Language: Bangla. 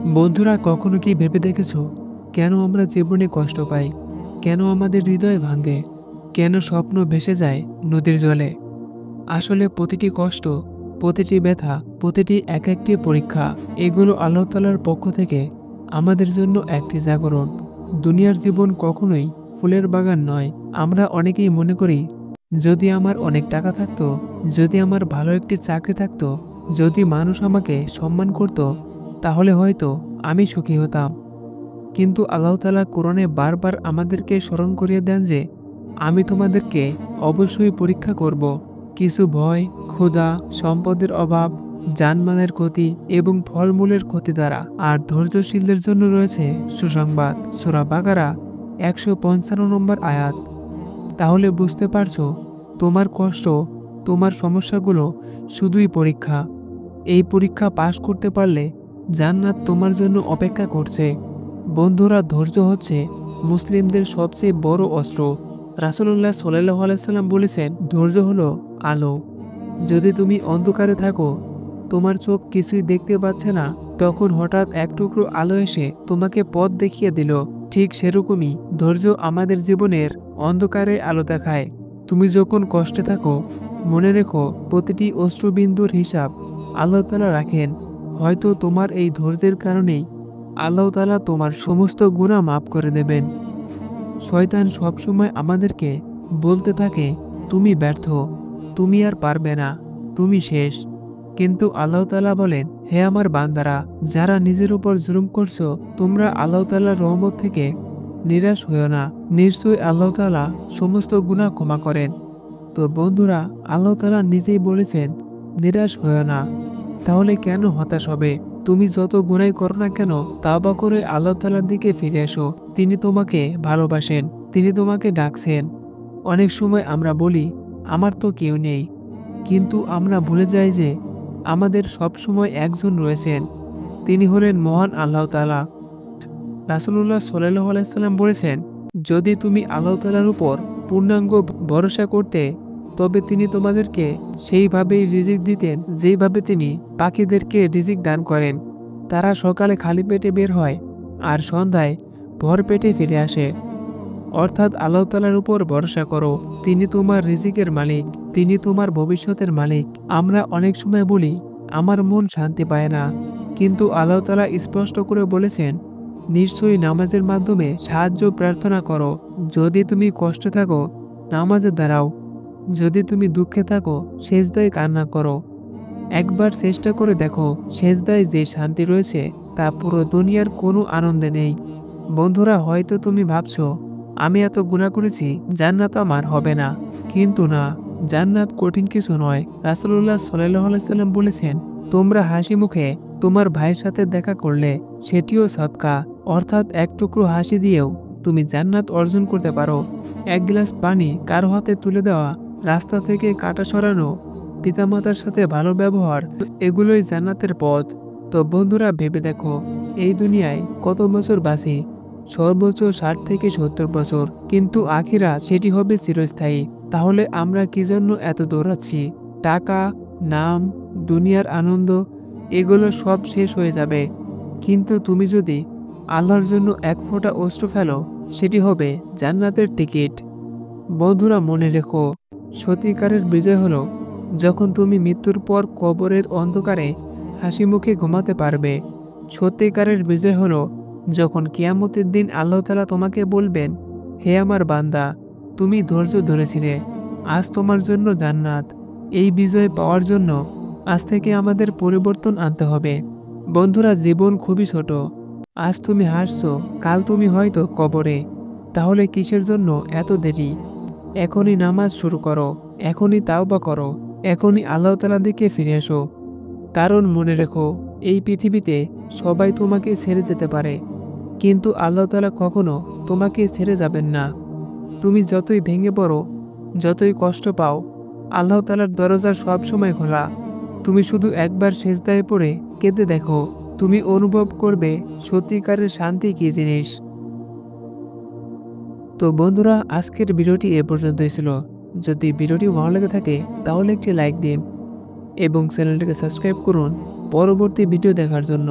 বন্ধুরা, কখনো কি ভেবে দেখেছো কেন আমরা জীবনে কষ্ট পাই? কেন আমাদের হৃদয় ভাঙে? কেন স্বপ্ন ভেসে যায় নদীর জলে? আসলে প্রতিটি কষ্ট, প্রতিটি ব্যথা, প্রতিটি এক একটি পরীক্ষা, এগুলো আল্লাহ তাআলার পক্ষ থেকে আমাদের জন্য একটি জাগরণ। দুনিয়ার জীবন কখনোই ফুলের বাগান নয়। আমরা অনেকেই মনে করি, যদি আমার অনেক টাকা থাকতো, যদি আমার ভালো একটি চাকরি থাকতো, যদি মানুষ আমাকে সম্মান করত, তাহলে হয়তো আমি সুখী হতাম। কিন্তু আল্লাহ তাআলা কোরআনে বারবার আমাদেরকে স্মরণ করিয়ে দেন যে, আমি তোমাদেরকে অবশ্যই পরীক্ষা করব। কিছু ভয়, ক্ষুধা, সম্পদের অভাব, জানমালের ক্ষতি এবং ফলমূলের ক্ষতি দ্বারা। আর ধৈর্যশীলদের জন্য রয়েছে সুসংবাদ। সূরা বাকারা ১৫৫ নম্বর আয়াত। তাহলে বুঝতে পারছো, তোমার কষ্ট, তোমার সমস্যাগুলো শুধুই পরীক্ষা। এই পরীক্ষা পাশ করতে পারলে জান্নাত তোমার জন্য অপেক্ষা করছে। বন্ধুরা, ধৈর্য হচ্ছে মুসলিমদের সবচেয়ে বড় অস্ত্র। রাসূলুল্লাহ সাল্লাল্লাহু আলাইহি সাল্লাম বলেছেন, ধৈর্য হলো আলো। যদি তুমি অন্ধকারে থাকো, তোমার চোখ কিছুই দেখতে পাচ্ছে না, তখন হঠাৎ এক টুকরো আলো এসে তোমাকে পথ দেখিয়ে দিল। ঠিক সেরকমই ধৈর্য আমাদের জীবনের অন্ধকারে আলো দেখায়। তুমি যখন কষ্টে থাকো, মনে রেখো, প্রতিটি অশ্রুবিন্দুর হিসাব আল্লাহ তাআলা রাখেন। হয়তো তোমার এই ধৈর্যের কারণেই আল্লাহ তাআলা তোমার সমস্ত গুনাহ মাফ করে দেবেন। শয়তান সবসময় আমাদেরকে বলতে থাকে, তুমি ব্যর্থ, তুমি আর পারবে না, তুমি শেষ। কিন্তু আল্লাহ তাআলা বলেন, হে আমার বান্দারা, যারা নিজের উপর জুলুম করছো, তোমরা আল্লাহ তাআলার রহমত থেকে নিরাশ হইও না। নিশ্চয়ই আল্লাহ তাআলা সমস্ত গুনাহ ক্ষমা করেন। তো বন্ধুরা, আল্লাহ তাআলা নিজেই বলেছেন, নিরাশ হইও না। তাহলে কেন হতাশ হবে? তুমি যত গুনাই করো না কেন, তাওবা করে আল্লাহ তাআলার দিকে ফিরে এসো। তিনি তোমাকে ভালোবাসেন, তিনি তোমাকে ডাকছেন। অনেক সময় আমরা বলি, আমার তো কেউ নেই, কিন্তু আমরা ভুলে যাই যে আমাদের সব সময় একজন রয়েছেন। তিনি হলেন মহান আল্লাহ তাআলা। রাসূলুল্লাহ সাল্লাল্লাহু আলাইহি সাল্লাম বলেছেন, যদি তুমি আল্লাহ তাআলার উপর পূর্ণাঙ্গ ভরসা করতে, তবে তিনি তোমাদেরকে সেইভাবেই রিজিক দিতেন যেইভাবে তিনি পাখিদেরকে রিজিক দান করেন। তারা সকালে খালি পেটে বের হয় আর সন্ধ্যায় ভর পেটে ফিরে আসে। অর্থাৎ আল্লাহ তাআলার উপর ভরসা করো, তিনি তোমার রিজিকের মালিক, তিনি তোমার ভবিষ্যতের মালিক। আমরা অনেক সময় বলি, আমার মন শান্তি পায় না, কিন্তু আল্লাহ তাআলা স্পষ্ট করে বলেছেন, নিশ্চয়ই নামাজের মাধ্যমে সাহায্য প্রার্থনা করো। যদি তুমি কষ্টে থাকো, নামাজে দাঁড়াও। যদি তুমি দুঃখে থাকো, সেজদায় কান্না করো। একবার চেষ্টা করে দেখো, সেজদায় যে শান্তি রয়েছে তা পুরো দুনিয়ার কোনো আনন্দে নেই। বন্ধুরা, হয়তো তুমি ভাবছো, আমি এত গুনাহ করেছি, জান্নাত আমার হবে না। কিন্তু না, জান্নাত কঠিন কিছু নয়। রাসূলুল্লাহ সাল্লাল্লাহু আলাইহি সাল্লাম বলেছেন, তোমরা হাসি মুখে তোমার ভাইয়ের সাথে দেখা করলে সেটিও সদকা। অর্থাৎ এক টুকরো হাসি দিয়েও তুমি জান্নাত অর্জন করতে পারো। এক গ্লাস পানি কারো হাতে তুলে দেওয়া, রাস্তা থেকে কাঁটা সরানো, পিতামাতার সাথে ভালো ব্যবহার, এগুলোই জান্নাতের পথ। তো বন্ধুরা, ভেবে দেখো, এই দুনিয়ায় কত বছর বাঁচি? সর্বোচ্চ ৬০ থেকে ৭০ বছর, কিন্তু আখিরাত সেটি হবে চিরস্থায়ী। তাহলে আমরা কি জন্য এত দৌড়াচ্ছি? টাকা, নাম, দুনিয়ার আনন্দ, এগুলো সব শেষ হয়ে যাবে। কিন্তু তুমি যদি আল্লাহর জন্য এক ফোঁটা অশ্রু ফেলো, সেটি হবে জান্নাতের টিকিট। বন্ধুরা, মনে রেখো, সত্যিকারের বিজয় হলো যখন তুমি মৃত্যুর পর কবরের অন্ধকারে হাসি মুখে ঘুমাতে পারবে। সত্যিকারের বিজয় হলো যখন কিয়ামতের দিন আল্লাহ তাআলা তোমাকে বলবেন, হে আমার বান্দা, তুমি ধৈর্য ধরেছিলে, আজ তোমার জন্য জান্নাত। এই বিজয় পাওয়ার জন্য আজ থেকে আমাদের পরিবর্তন আনতে হবে। বন্ধুরা, জীবন খুবই ছোট। আজ তুমি হাসছো, কাল তুমি হয়তো কবরে। তাহলে কিসের জন্য এত দেরি? এখনই নামাজ শুরু করো, এখনই তাওবা করো, এখনই আল্লাহ তাআলার দিকে ফিরে এসো। কারণ মনে রেখো, এই পৃথিবীতে সবাই তোমাকে ছেড়ে যেতে পারে, কিন্তু আল্লাহ তাআলা কখনো তোমাকে ছেড়ে যাবেন না। তুমি যতই ভেঙে পড়ো, যতই কষ্ট পাও, আল্লাহ তাআলার দরজা সবসময় খোলা। তুমি শুধু একবার সেজদায় পড়ে কেঁদে দেখো, তুমি অনুভব করবে সত্যিকারের শান্তি কী জিনিস। তো বন্ধুরা, আজকের ভিডিওটি এ পর্যন্তই ছিল। যদি ভিডিওটি ভালো লেগে থাকে তাহলে একটি লাইক দিন এবং চ্যানেলটিকে সাবস্ক্রাইব করুন পরবর্তী ভিডিও দেখার জন্য।